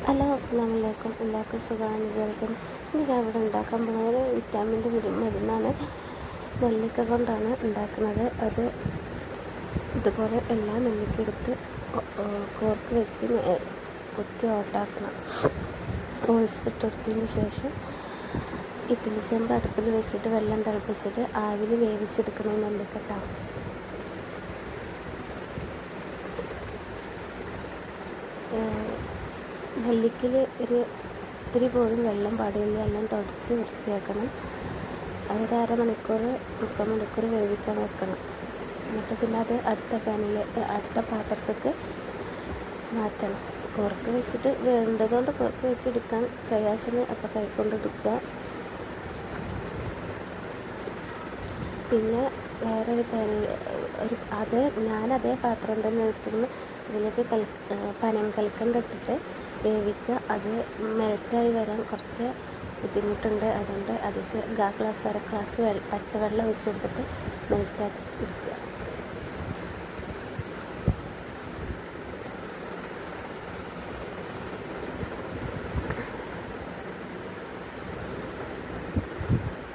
Hello, അസ്സലാമു അലൈക്കും. എല്ലാവർക്കും സുഖമാണെന്ന് വിചാരിക്കുന്നു. ഇന്ന് ഞാൻ ഇവിടെ ഉണ്ടാക്കാൻ പോകുന്നത് വിറ്റാമിൻ്റെ മരുന്നാണ്. നെല്ലിക്ക കൊണ്ടാണ് ഉണ്ടാക്കുന്നത്. അത് ഇതുപോലെ എല്ലാ നെല്ലിക്ക എടുത്ത് കോർക്ക് വെച്ച് കുത്തി ഓട്ടാക്കണം. ഹോൾസ് ഇട്ടെടുത്തതിന് ശേഷം ഇഡ്ഡലി ചെമ്പ് അടുപ്പിൽ വെച്ചിട്ട് വെള്ളം തിളപ്പിച്ചിട്ട് ആവിയിൽ വേവിച്ചെടുക്കണം നെല്ലിക്ക. നെല്ലിക്കയിൽ ഇത്തിരി പോലും വെള്ളം പാടില്ല. എല്ലാം തുടച്ച് വൃത്തിയാക്കണം. അതൊരു അരമണിക്കൂർ 3/4 മണിക്കൂർ വേവിക്കാൻ വെക്കണം. എന്നിട്ട് പിന്നെ അത് അടുത്ത പാത്രത്തേക്ക് മാറ്റണം. കുറുക്ക് വെച്ചിട്ട് വേണ്ടതുകൊണ്ട് കുറുക്ക് വെച്ചെടുക്കാൻ പ്രയാസത്തിന് അപ്പോൾ കൈക്കൊണ്ടെടുക്കുക. പിന്നെ വേറൊരു പാനിൽ ഞാനതേ പാത്രം തന്നെ എടുത്തിരുന്നു. അതിലേക്ക് പനം കൽക്കണ്ട് ഇട്ടിട്ട് വേവിക്കുക. അത് മെൽറ്റായി വരാൻ കുറച്ച് ബുദ്ധിമുട്ടുണ്ട്. അതുകൊണ്ട് അതിലേക്ക് അര ഗ്ലാസ് പച്ചവെള്ളം ഒഴിച്ചെടുത്തിട്ട് മെൽറ്റാക്കി എടുക്കുക.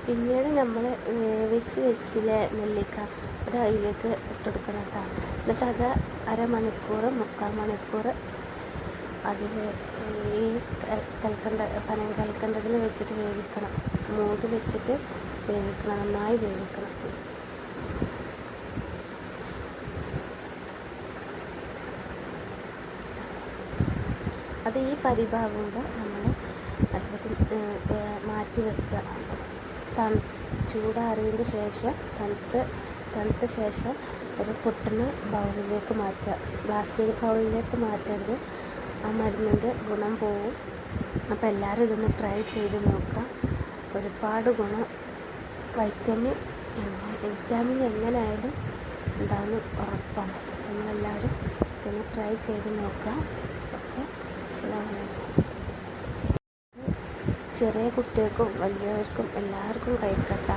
പിന്നീട് നമ്മൾ വേവിച്ച് വെച്ചില്ലേ നെല്ലിക്ക, അത് അതിലേക്ക് ഇട്ടെടുക്കണം കേട്ടോ. എന്നിട്ട് അത് അരമണിക്കൂർ 3/4 മണിക്കൂർ അതിൽ ഈ പനം കൽക്കണ്ടതിൽ വെച്ചിട്ട് വേവിക്കണം. മൂടി വെച്ചിട്ട് വേവിക്കണം, നന്നായി വേവിക്കണം. അത് ഈ പരിഭാഗമുമ്പോൾ നമ്മൾ അടുപ്പത്തിൽ മാറ്റി വെക്കുക. ചൂടാറിയതിന് ശേഷം തണുത്ത ശേഷം ഒരു പൊട്ടുന്ന ബൗളിലേക്ക് മാറ്റുക. പ്ലാസ്റ്റിക് ബൗളിലേക്ക് മാറ്റരുത്, ആ മരുന്നിൻ്റെ ഗുണം പോവും. അപ്പോൾ എല്ലാവരും ഇതൊന്ന് ട്രൈ ചെയ്ത് നോക്കുക. ഒരുപാട് ഗുണം വൈറ്റമിൻ എങ്ങനെയായാലും ഉണ്ടാകുന്ന ഉറപ്പാണ്. നിങ്ങളെല്ലാവരും ഇതൊന്ന് ട്രൈ ചെയ്ത് നോക്കുക. ഓക്കെ, അസ്സലാമു അലൈക്കും. ചെറിയ കുട്ടികൾക്കും വലിയവർക്കും എല്ലാവർക്കും കഴിക്കട്ടെ.